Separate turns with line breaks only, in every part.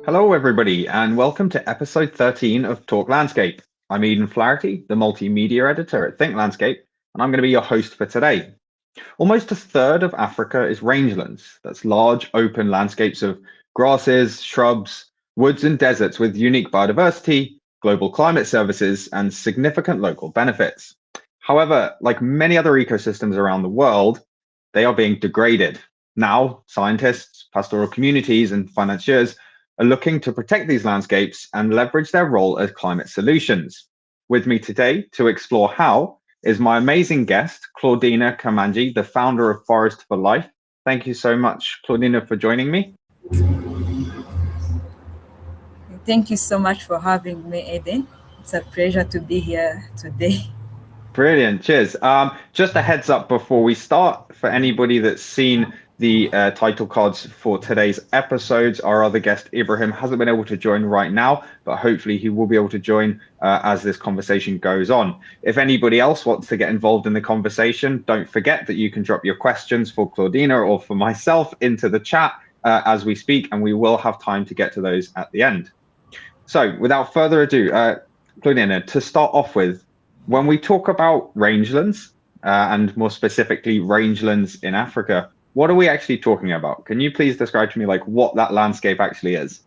Hello, everybody, and welcome to episode 13 of Talk Landscape. I'm Eden Flaherty, the multimedia editor at Think Landscape, and I'm going to be your host for today. Almost a third of Africa is rangelands. That's large, open landscapes of grasses, shrubs, woods, and deserts with unique biodiversity, global climate services, and significant local benefits. However, like many other ecosystems around the world, they are being degraded. Now, scientists, pastoral communities, and financiers are looking to protect these landscapes and leverage their role as climate solutions. With me today to explore how is my amazing guest, Claudine Kamanzi, the founder of Forest for Life. Thank you so much, Claudine, for joining me.
Thank you so much for having me, Eden. It's a pleasure to be here today.
Brilliant. Cheers. Just a heads up before we start for anybody that's seen the title cards for today's episodes. Our other guest, Ibrahim, hasn't been able to join right now, but hopefully he will be able to join as this conversation goes on. If anybody else wants to get involved in the conversation, don't forget that you can drop your questions for Claudina or for myself into the chat as we speak, and we will have time to get to those at the end. So without further ado, Claudina, to start off with, when we talk about rangelands, and more specifically rangelands in Africa, what are we actually talking about? Can you please describe to me like what that landscape actually is?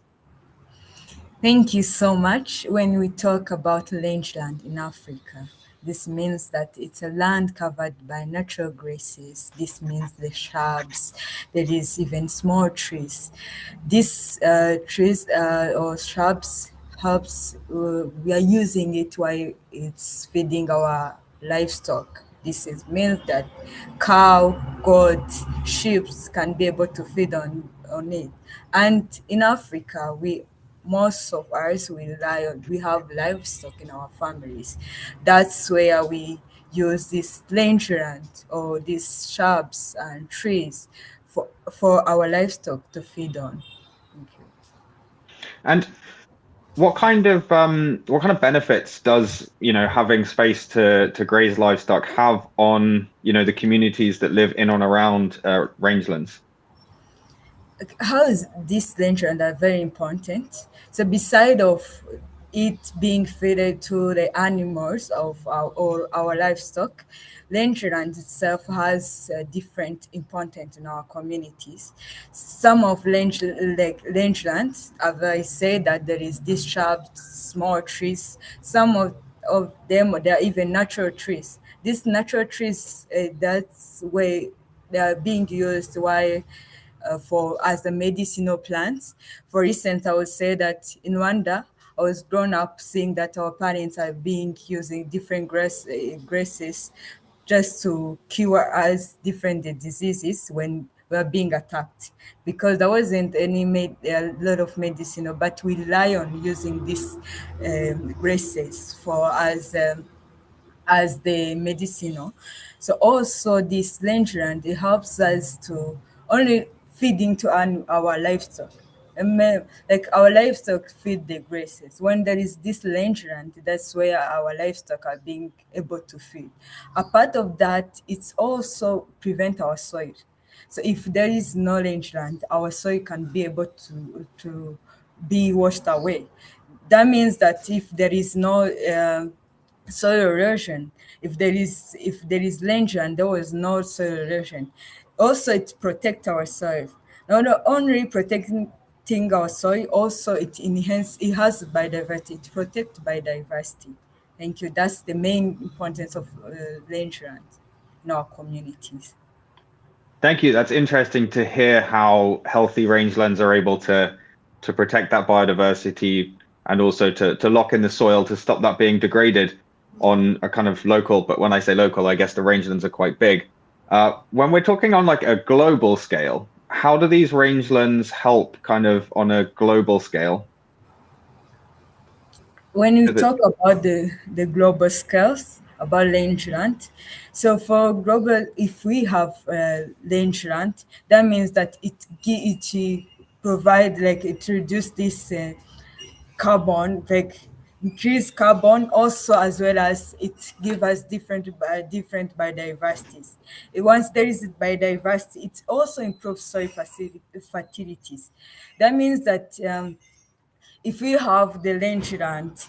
Thank you so much. When we talk about rangeland in Africa, this means that it's a land covered by natural graces. This means the shrubs. There is even small trees. These trees or shrubs helps. We are using it while it's feeding our livestock. This is means that cow, goat, sheep can be able to feed on it. And in Africa, most of us we have livestock in our families. That's where we use this rangeland or these shrubs and trees for our livestock to feed on. Thank you.
And what kind of benefits does having space to graze livestock have on the communities that live in and around rangelands?
How is this rangeland are very important. So beside of it being fed to the animals of our livestock, rangeland itself has different importance in our communities. Some of rangelands, as I say, that there is this shrubs, small trees. Some of them they are even natural trees. These natural trees, that's where they are being used while for as a medicinal plants. For instance, I would say that in Rwanda, I was grown up seeing that our parents are being using different grasses just to cure us different diseases when we are being attacked, because there wasn't a lot of medicinal, but we rely on using these grasses for as the medicinal. So also this rangeland, it helps us to only feeding to our livestock. Like our livestock feed the grasses. When there is this rangeland, that's where our livestock are being able to feed. A part of that, it's also prevent our soil. So if there is no rangeland, our soil can be able to be washed away. That means that if there is no soil erosion, if there is land and there was no soil erosion, also it protect our soil. Not only protecting our soil, also it has biodiversity, it protect biodiversity. Thank you. That's the main importance of rangeland in our communities.
Thank you. That's interesting to hear how healthy rangelands are able to protect that biodiversity and also to lock in the soil to stop that being degraded on a kind of local. But when I say local, I guess the rangelands are quite big. When we're talking on like a global scale, how do these rangelands help kind of on a global scale?
When you
Is it-
talk about the global scales about rangeland, so for global, if we have rangeland, that means that it provide, like, it reduce this carbon, like increase carbon, also as well as it give us different biodiversities. Once there is biodiversity, it also improves soil fertilities. That means that if we have the rangeland,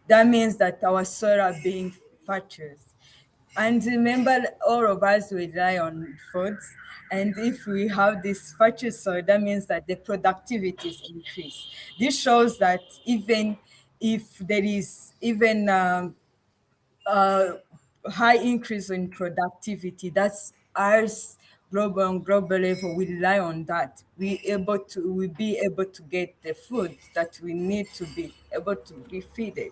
that means that our soil are being fertilized. And remember, all of us rely on foods. And if we have this fertile soil, that means that the productivity is increased. This shows that even if there is even uh, high increase in productivity, that's ours global on global level. We rely on that. We be able to get the food that we need to be able to be fed.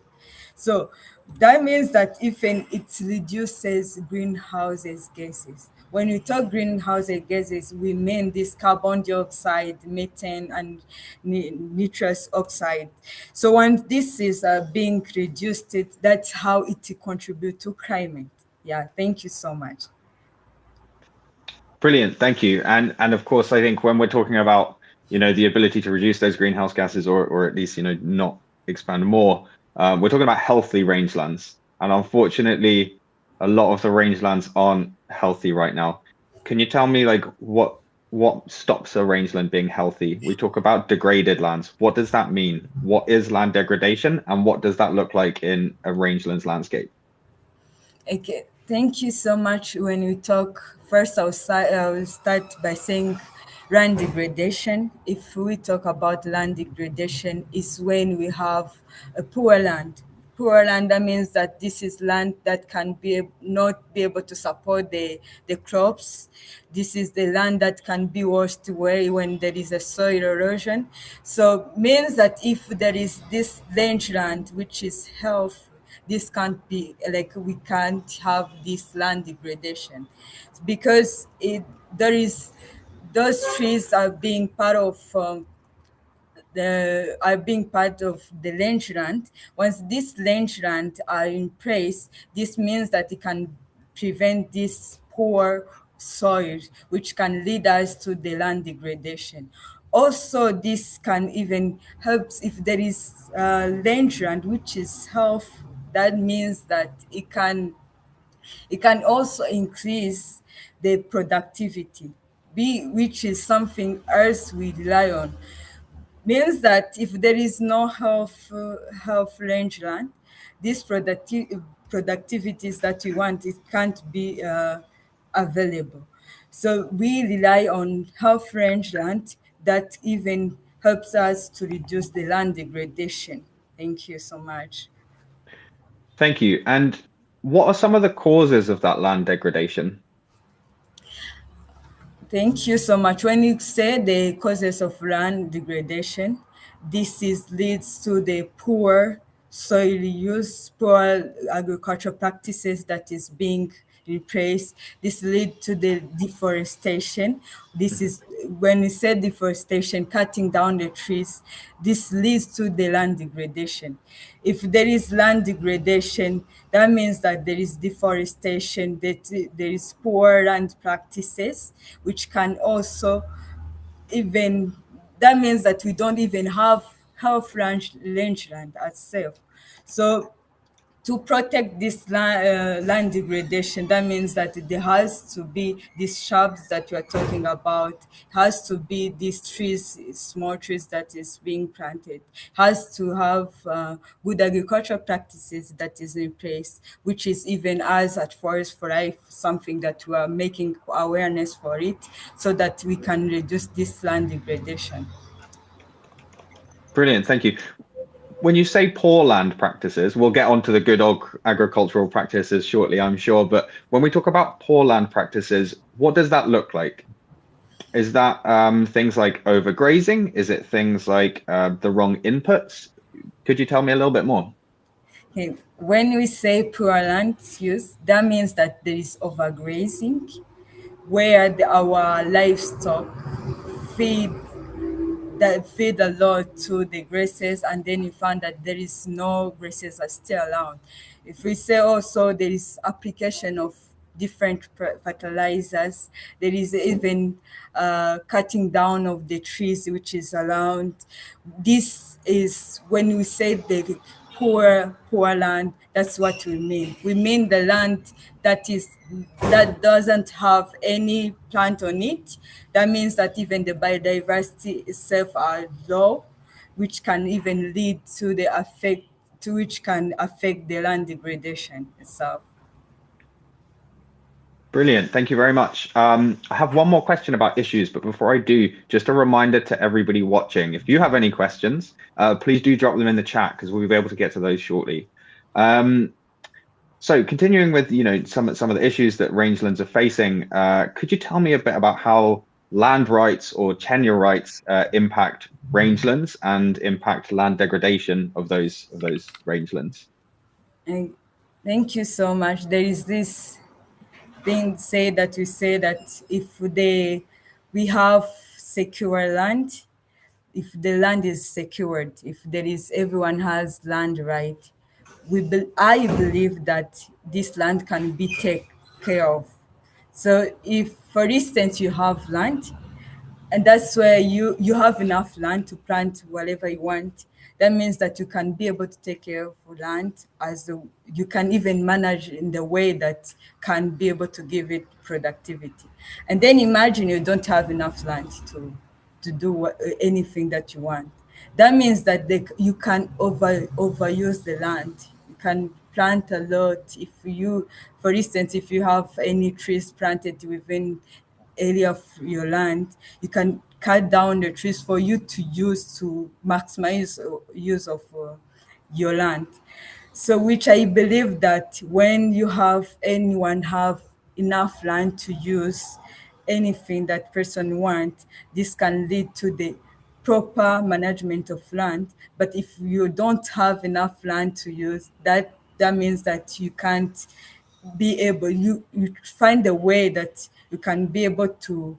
So that means that even it reduces greenhouses gases. When we talk greenhouse gases, we mean this carbon dioxide, methane, and nitrous oxide. So when this is being reduced, that's how it contributes to climate. Yeah, thank you so much.
Brilliant, thank you. And of course, I think when we're talking about, the ability to reduce those greenhouse gases, or at least, not expand more, we're talking about healthy rangelands. And unfortunately, a lot of the rangelands aren't healthy right now. Can you tell me, like, what stops a rangeland being healthy? We talk about degraded lands. What does that mean? What is land degradation, and what does that look like in a rangeland's landscape?
Okay, thank you so much. When you talk, first I'll start by saying land degradation. If we talk about land degradation, is when we have a poor land. Poor land, that means that this is land that can be not be able to support the crops. This is the land that can be washed away when there is a soil erosion. So means that if there is this rangeland which is health, this can't be like, we can't have this land degradation because there is those trees are being part of the are being part of the rangeland. Once these rangeland are in place, this means that it can prevent this poor soil, which can lead us to the land degradation. Also, this can even help if there is rangeland which is health. That means that it can also increase the productivity, which is something else we rely on. Means that if there is no health rangeland, these productivities that we want, it can't be available. So we rely on health rangeland that even helps us to reduce the land degradation. Thank you so much.
Thank you. And what are some of the causes of that land degradation?
Thank you so much. When you say the causes of land degradation, this is leads to the poor soil use, poor agricultural practices that is being replaced. This lead to the deforestation. This
Mhm.
is when we say deforestation, cutting down the trees. This leads to the land degradation. If there is land degradation, that means that there is deforestation, that there is poor land practices, which can also even, that means that we don't even have health rangeland itself. So to protect this land degradation, that means that there has to be these shrubs that you are talking about, has to be these trees, small trees that is being planted, has to have good agricultural practices that is in place, which is even us at Forest for Life, something that we are making awareness for it so that we can reduce this land degradation.
Brilliant, thank you. When you say poor land practices, we'll get onto the good agricultural practices shortly, I'm sure. But when we talk about poor land practices, what does that look like? Is that things like overgrazing? Is it things like the wrong inputs? Could you tell me a little bit more?
Okay. When we say poor land use, that means that there is overgrazing, where our livestock feed feed a lot to the grasses, and then you find that there is no grasses are still around. If we say also there is application of different fertilizers, there is even cutting down of the trees which is around. This is when we say the poor land, that's what we mean. We mean the land that doesn't have any plant on it. That means that even the biodiversity itself are low. which can even lead to the affect to which can affect the land degradation itself.
Brilliant. Thank you very much. I have one more question about issues, but before I do, just a reminder to everybody watching, if you have any questions, please do drop them in the chat because we'll be able to get to those shortly. So continuing with, some of the issues that rangelands are facing, could you tell me a bit about how land rights or tenure rights impact rangelands and impact land degradation of those rangelands?
Thank you so much. There is this thing say that if we have secure land, if the land is secured, if there is everyone has land right, I believe that this land can be taken care of. So if, for instance, you have land, and that's where you have enough land to plant whatever you want, that means that you can be able to take care of land you can even manage in the way that can be able to give it productivity. And then imagine you don't have enough land to do anything that you want. That means that you can overuse the land. You can plant a lot. For instance, if you have any trees planted within area of your land, you can cut down the trees for you to use to maximize use of your land. So which I believe that when anyone have enough land to use anything that person want, this can lead to the proper management of land. But if you don't have enough land to use, that means that you can't be able, you find a way that you can be able to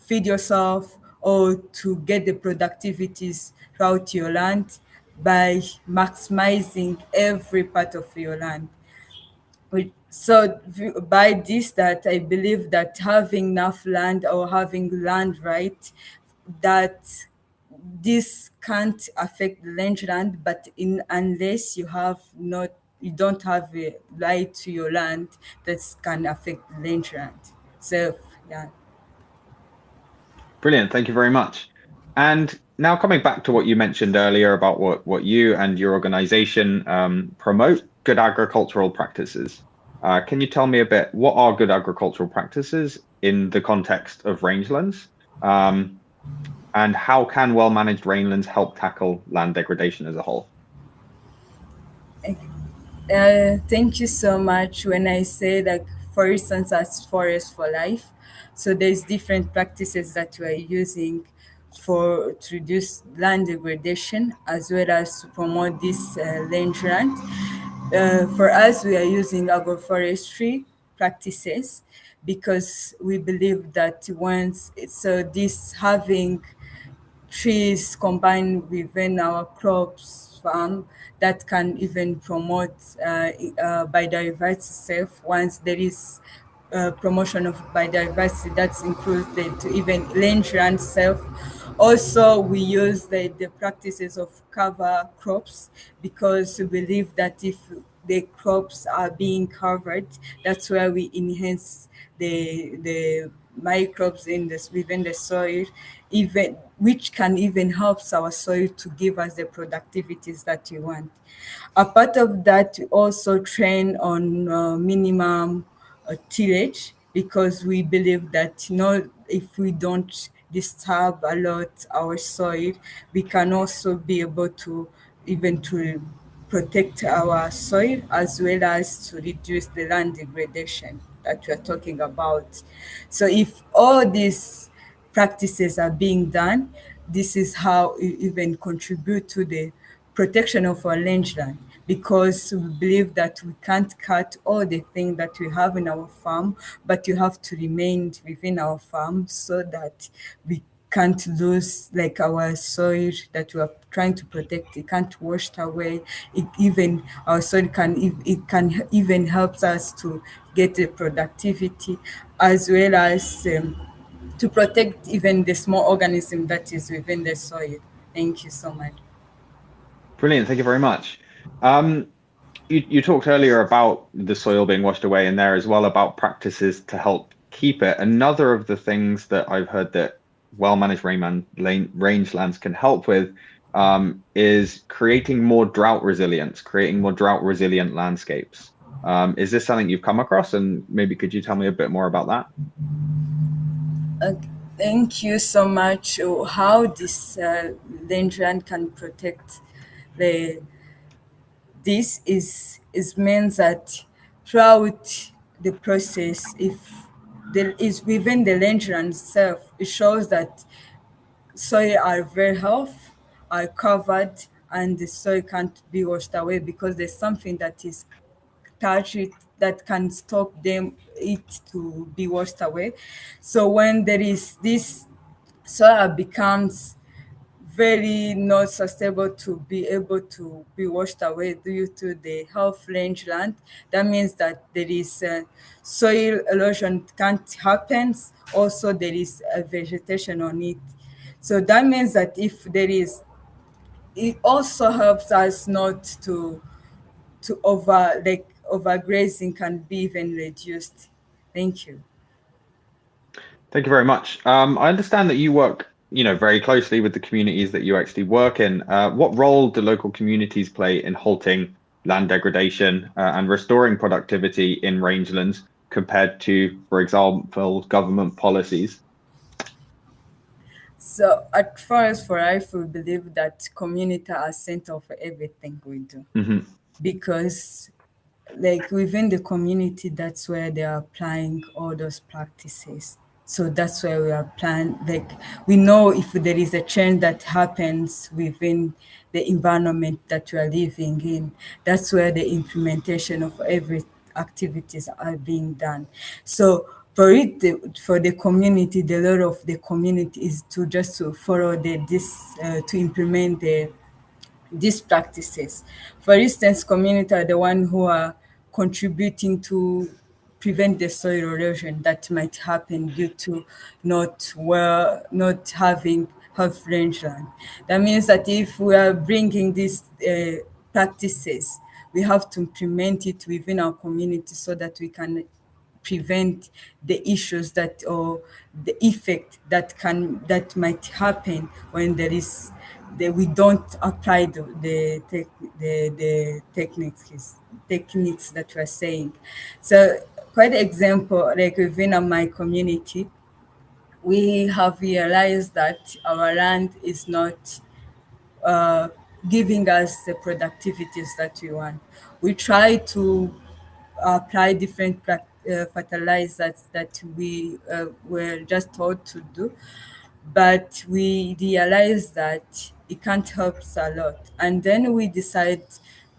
feed yourself or to get the productivities throughout your land by maximizing every part of your land. So by this, that I believe that having enough land or having land right, that this can't affect the land, but unless you don't have a right to your land, that can affect the land. So yeah.
Brilliant. Thank you very much. And now coming back to what you mentioned earlier about what you and your organization promote, good agricultural practices. Can you tell me a bit, what are good agricultural practices in the context of rangelands? And how can well-managed rangelands help tackle land degradation as a whole?
Thank you so much. When I say, like, for instance, as Forest for Life, so there's different practices that we are using to reduce land degradation as well as to promote this rangeland. For us, we are using agroforestry practices because we believe that this having trees combined within our crops farm, that can even promote biodiversity itself. Once there is promotion of biodiversity, that's included to even rangeland self. Also, we use the practices of cover crops because we believe that if the crops are being covered, that's where we enhance the microbes within the soil, even which can even help our soil to give us the productivities that we want. A part of that, we also train on minimum tillage because we believe that if we don't disturb a lot our soil, we can also be able to even to protect our soil as well as to reduce the land degradation that we are talking about. So if all these practices are being done, this is how we even contribute to the protection of our rangeland, because we believe that we can't cut all the things that we have in our farm, but you have to remain within our farm so that we can't lose like our soil that we are trying to protect. It can't wash away. Even our soil it can even helps us to get the productivity as well as to protect even the small organism that is within the soil. Thank you so much.
Brilliant. Thank you very much. You talked earlier about the soil being washed away, and there as well about practices to help keep it. Another of the things that I've heard that well-managed rangelands can help with is creating more drought resilience, creating more drought resilient landscapes. Is this something you've come across? And maybe could you tell me a bit more about that?
Uh, Thank you so much. How this land can protect the this is means that throughout the process, if there is within the land itself, it shows that soil are very healthy, are covered, and the soil can't be washed away because there's something that is touch it that can stop them it to be washed away. So when there is this, soil becomes very not sustainable to be able to be washed away due to the health rangeland. That means that there is soil erosion can't happen. Also, there is a vegetation on it. So that means that if there is, it also helps us not to overgrazing can be even reduced. Thank you.
Thank you very much. I understand that you work, very closely with the communities that you actually work in. What role do local communities play in halting land degradation and restoring productivity in rangelands compared to, for example, government policies?
So at first, for I we believe that community are center for everything we do
Hmm.
because like within the community, that's where they are applying all those practices. So that's where we are applying, like we know if there is a change that happens within the environment that we are living in, that's where the implementation of every activities are being done. So for it, for the community, the role of the community is to just to follow to implement these practices. For instance, communities are the one who are contributing to prevent the soil erosion that might happen due to not having health rangeland. That means that if we are bringing these practices, we have to implement it within our community so that we can prevent the issues that or the effect that might happen when there is we don't apply the techniques that we're saying. So quite example, like within my community, we have realized that our land is not uh, giving us the productivities that we want. We try to apply different fertilizers that we were just taught to do, but we realized that it can't help us a lot. And then we decide,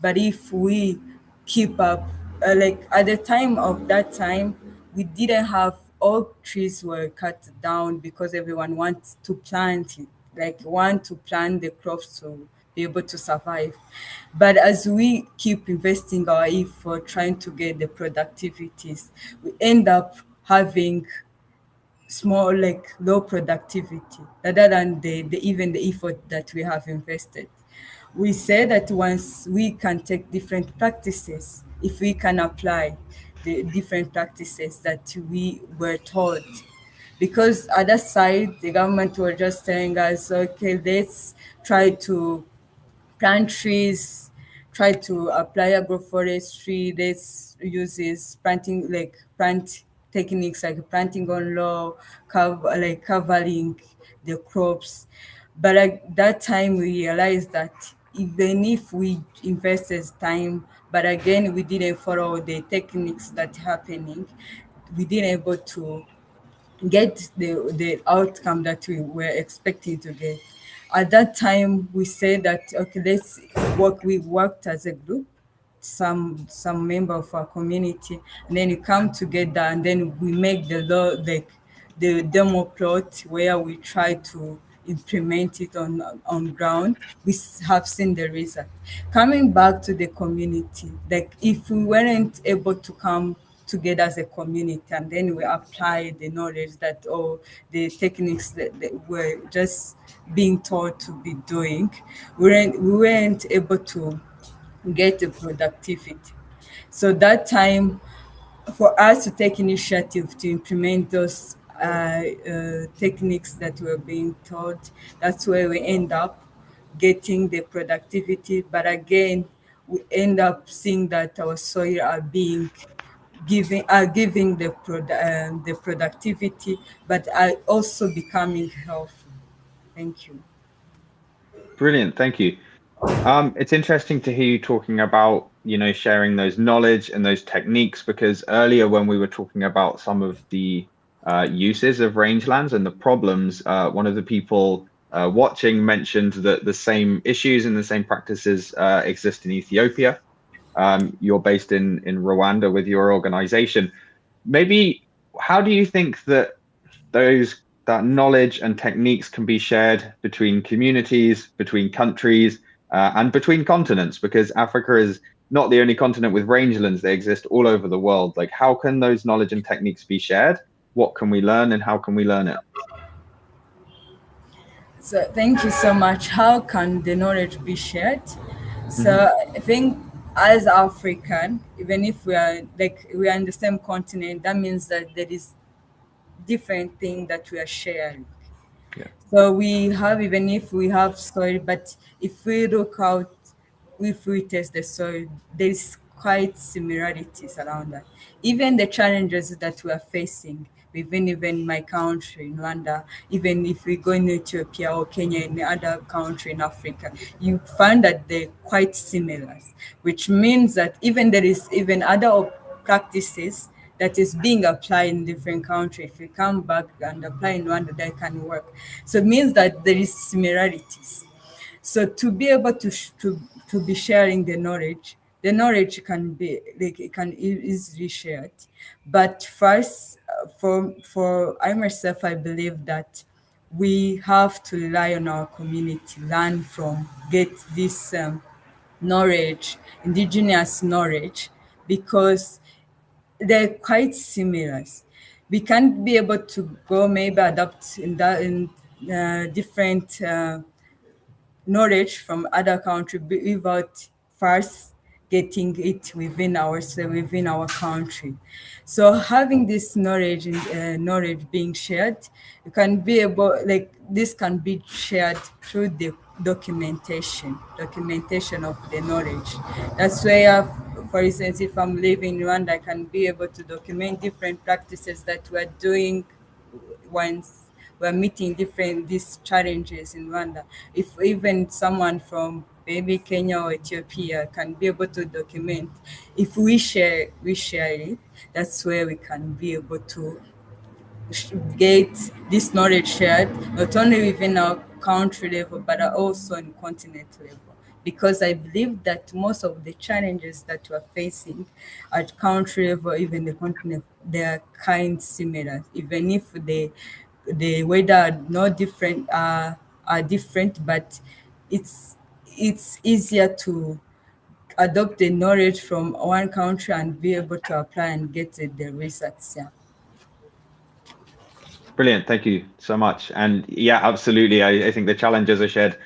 but if we keep up, like at the time of that time, we didn't have all trees were cut down because everyone wants to plant it, like want to plant the crops to be able to survive. But as we keep investing our effort trying to get the productivities, we end up having small, like low productivity rather than even the effort that we have invested. We say that once we can take different practices, if we can apply the different practices that we were taught, because other side the government were just telling us, okay, let's try to plant trees, try to apply agroforestry. Let's use this planting, like plant techniques like planting on low, like covering the crops. But at that time, we realized that even if we invested time, but again, we didn't follow the techniques that happening, we didn't able to get the outcome that we were expecting to get. At that time, we said that okay, let's work. We worked as a group, some member of our community, and then we come together, and then we make the law, like the demo plot where we try to implement it on ground. We have seen the result. Coming back to the community, like if we weren't able to come together as a community and then we apply the knowledge that or the techniques that we're just being taught to be doing, we weren't able to get the productivity. So that time, for us to take initiative to implement those techniques that we're being taught, that's where we end up. getting the productivity, but again, we end up seeing that our soil are being giving the productivity, but are also becoming healthy. Thank you.
Brilliant. Thank you. It's interesting to hear you talking about, sharing those knowledge and those techniques, because earlier when we were talking about some of the uses of rangelands and the problems, one of the people watching mentioned that the same issues and the same practices exist in Ethiopia. You're based in Rwanda with your organization. Maybe how do you think that that knowledge and techniques can be shared between communities, between countries, and between continents? Because Africa is not the only continent with rangelands; they exist all over the world. Like, how can those knowledge and techniques be shared? What can we learn, and how can we learn it?
So thank you so much. How can the knowledge be shared?
Hmm.
So I think as African, even if we are in the same continent, that means that there is different thing that we are sharing.
Yeah.
So we have, even if we have soil, but if we look out, if we test the soil, there's quite similarities around that. Even the challenges that we are facing within even my country in Rwanda, even if we go in Ethiopia or Kenya, any other country in Africa, you find that they're quite similar, which means that even there is even other practices that is being applied in different countries. If you come back and apply in Rwanda, that can work. So it means that there is similarities. So to be able to be sharing the knowledge can be like it can easily shared. But first, for I myself, I believe that we have to rely on our community, learn from, get this knowledge, indigenous knowledge, because they're quite similar. We can't be able to go maybe adapt in that in different knowledge from other country without first getting it within our country. So having this knowledge and knowledge being shared, you can be able like this can be shared through the documentation of the knowledge. That's where, for instance, if I'm living in Rwanda, I can be able to document different practices that we're doing once we're meeting different these challenges in Rwanda. If even someone from maybe Kenya or Ethiopia can be able to document, if we share it, that's where we can be able to get this knowledge shared, not only within our country level, but also on continent level. Because I believe that most of the challenges that we're facing at country level, even the continent, they are kind similar, even if the weather are not different, are different, but it's it's easier to adopt the knowledge from one country and be able to apply and get the results. Yeah.
Brilliant. Thank you so much. And yeah, absolutely. I think the challenges are shared.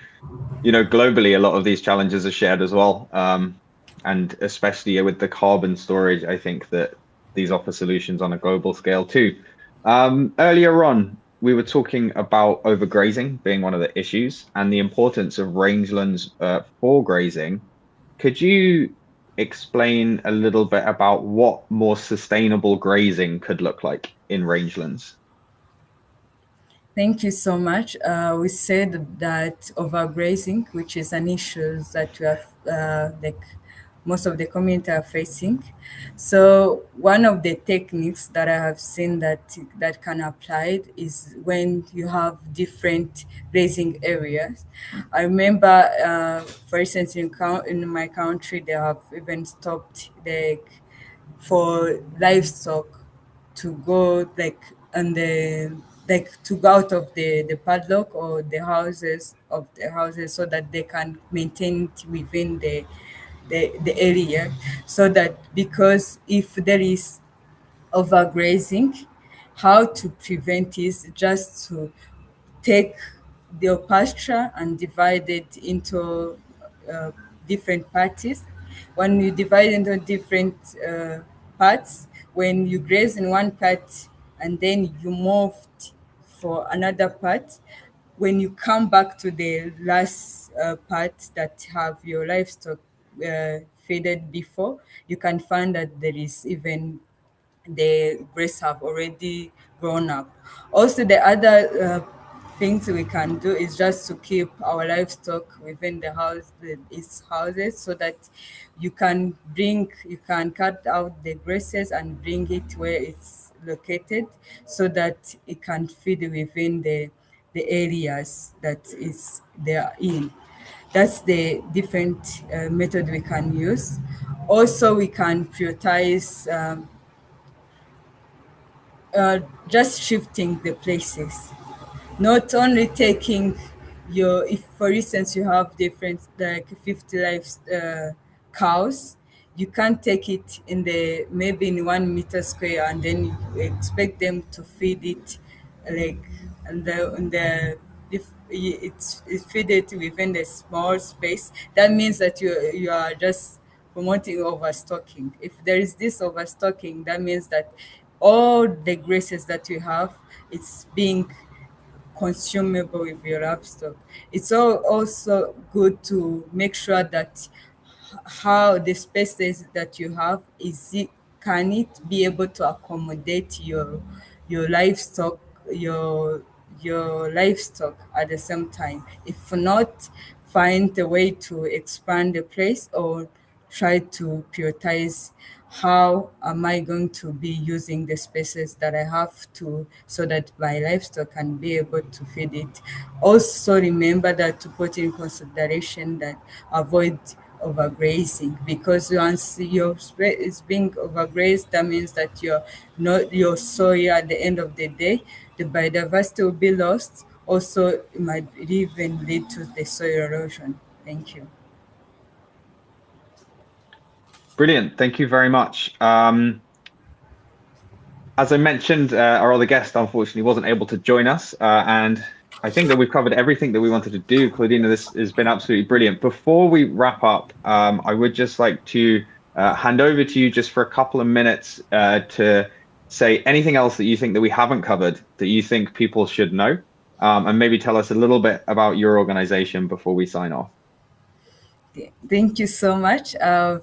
Globally, a lot of these challenges are shared as well. And especially with the carbon storage, I think that these offer solutions on a global scale too. Earlier on, we were talking about overgrazing being one of the issues and the importance of rangelands for grazing. Could you explain a little bit about what more sustainable grazing could look like in rangelands?
Thank you so much. We said that overgrazing, which is an issue that we have, like most of the community are facing. So one of the techniques that I have seen that can apply is when you have different grazing areas. I remember, for instance, in my country, they have even stopped for livestock to go to go out of the padlock or the houses so that they can maintain it within the area, so that because if there is overgrazing, how to prevent is just to take the pasture and divide it into uh, different parties. When you divide into different parts, when you graze in one part and then you moved for another part, when you come back to the last part that have your livestock faded before, you can find that there is even the grapes have already grown up. Also, the other things we can do is just to keep our livestock within the house, its houses, so that you can cut out the grasses and bring it where it's located, so that it can feed within the areas that is they are in. That's the different method we can use. Also, we can prioritize just shifting the places, not only taking your, if for instance you have different like 50 live cows, you can't take it in the maybe in 1 meter square and then you expect them to feed it like in the if it's feed it within the small space. That means that you are just promoting overstocking. If there is this overstocking, that means that all the graces that you have, it's being consumable with your livestock. It's also good to make sure that how the spaces that you have is it, can it be able to accommodate your livestock, your your livestock at the same time. If not, find a way to expand the place or try to prioritize how am I going to be using the spaces that I have to, so that my livestock can be able to feed it. Also remember that to put in consideration that avoid overgrazing, because once your spread is being overgrazed, that means that your not your soil at the end of the day, the biodiversity will be lost. Also, it might even lead to the soil erosion. Thank you.
Brilliant. Thank you very much. As I mentioned, our other guest unfortunately wasn't able to join us, and I think that we've covered everything that we wanted to do. Claudina, this has been absolutely brilliant. Before we wrap up, I would just like to hand over to you just for a couple of minutes to say anything else that you think that we haven't covered that you think people should know, and maybe tell us a little bit about your organization before we sign off.
Thank you so much.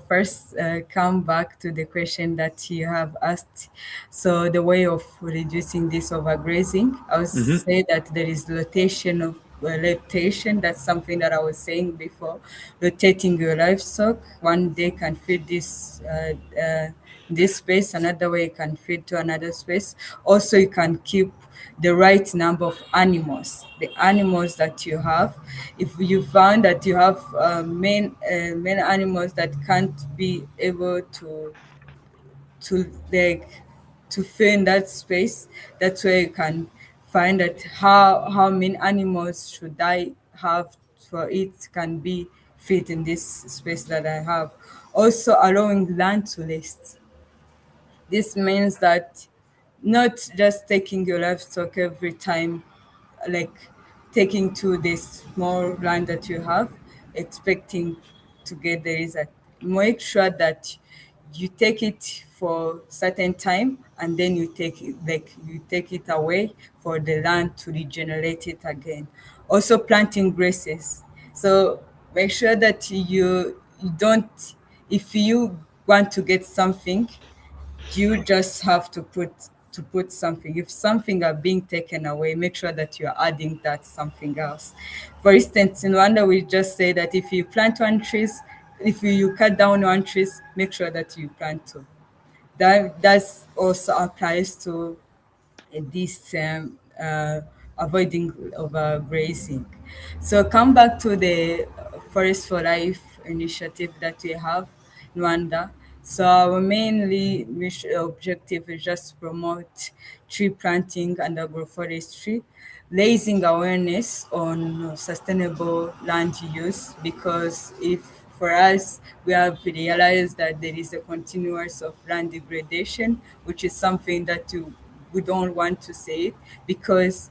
First, come back to the question that you have asked. So, the way of reducing this overgrazing, I would
Hmm.
say that there is rotation of rotation. That's something that I was saying before. Rotating your livestock. One day can feed this space, another way you can feed to another space. Also, you can keep the right number of animals, the animals that you have. If you found that you have main animals that can't be able to like to fill in that space, that's where you can find that how many animals should I have for it can be fit in this space that I have. Also allowing land to list. This means that not just taking your livestock every time, like taking to this small land that you have, expecting to get the result. Make sure that you take it for certain time and then you take it like you take it away for the land to regenerate it again. Also planting grasses. So make sure that you don't, if you want to get something, you just have to put something. If something are being taken away, make sure that you are adding that something else. For instance, in Rwanda, we just say that if you plant one trees, if you cut down one trees, make sure that you plant two. That's also applies to this avoiding overgrazing. So come back to the Forest for Life initiative that we have in Rwanda. So our mainly mission objective is just to promote tree planting and agroforestry, raising awareness on sustainable land use, because if for us, we have realized that there is a continuous of land degradation, which is something that we don't want to say it, because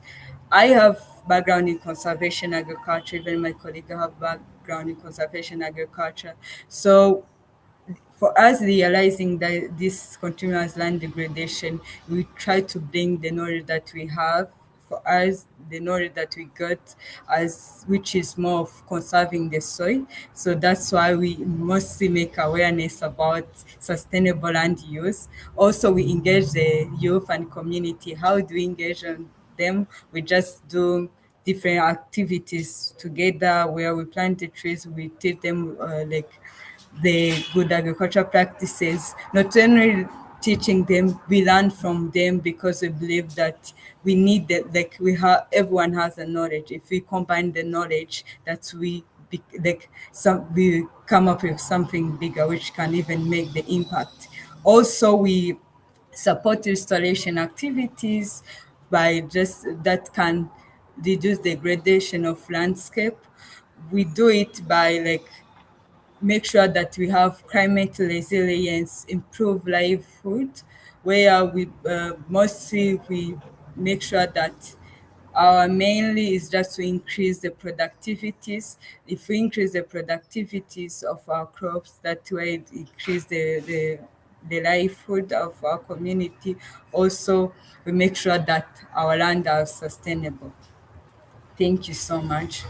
I have background in conservation agriculture, even my colleague have background in conservation agriculture. So for us realizing that this continuous land degradation, we try to bring the knowledge that we have for us, the knowledge that we got, as which is more of conserving the soil. So that's why we mostly make awareness about sustainable land use. Also, we engage the youth and community. How do we engage on them? We just do different activities together where we plant the trees, we teach them like the good agricultural practices, not only teaching them, we learn from them because we believe that we need that, like we have, everyone has a knowledge. If we combine the knowledge, that we come up with something bigger which can even make the impact. Also, we support restoration activities by just that can reduce degradation of landscape. We do it by like make sure that we have climate resilience, improve livelihood, where we mostly we make sure that our mainly is just to increase the productivities. If we increase the productivities of our crops, that way it increase the livelihood of our community. Also, we make sure that our land are sustainable. Thank you so much.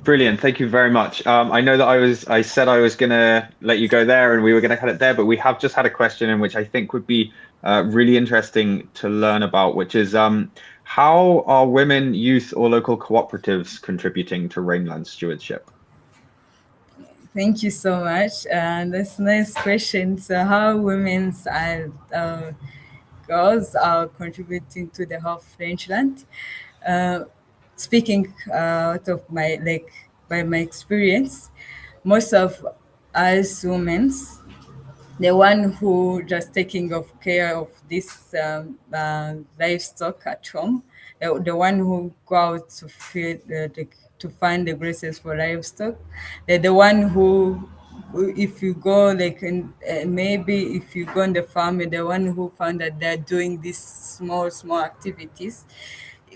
Brilliant. Thank you very much. I know that I said I was going to let you go there and we were going to cut it there, but we have just had a question in which I think would be really interesting to learn about, which is how are women, youth, or local cooperatives contributing to rangeland stewardship?
Thank you so much. That's a nice question. So, how women's and girls are contributing to the whole Frenchland? Uh, Speaking out of my like by my experience, most of us women, the one who just taking of care of this livestock at home, the one who go out to feed to find the graces for livestock, the one who if you go like maybe if you go on the farm, the one who found that they're doing these small activities.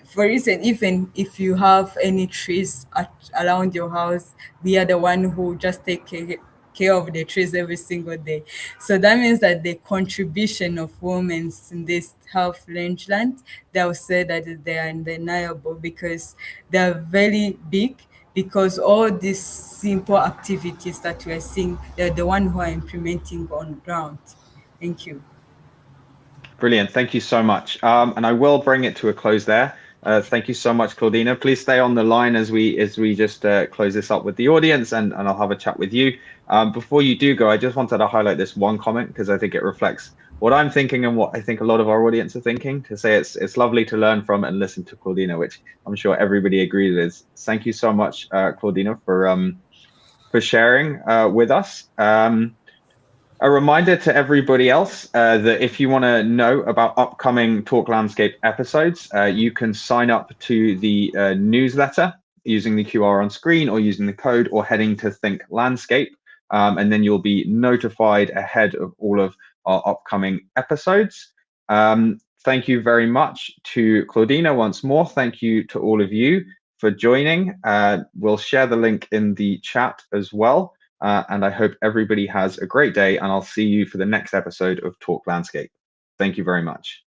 For instance, even if you have any trees around your house, we are the one who just take care of the trees every single day. So that means that the contribution of women in this half rangeland, they will say that they are undeniable because they are very big. Because all these simple activities that we are seeing, they're the one who are implementing on ground. Thank you.
Brilliant. Thank you so much. And I will bring it to a close there. Thank you so much, Claudina. Please stay on the line as we just close this up with the audience, and I'll have a chat with you. Before you do go, I just wanted to highlight this one comment because I think it reflects what I'm thinking and what I think a lot of our audience are thinking. To say it's lovely to learn from and listen to Claudina, which I'm sure everybody agrees with. Thank you so much, Claudina, for sharing with us. A reminder to everybody else that if you want to know about upcoming Talk Landscape episodes, you can sign up to the newsletter using the QR on screen or using the code or heading to Think Landscape. And then you'll be notified ahead of all of our upcoming episodes. Thank you very much to Claudina once more. Thank you to all of you for joining. We'll share the link in the chat as well. And I hope everybody has a great day, and I'll see you for the next episode of Talk Landscape. Thank you very much.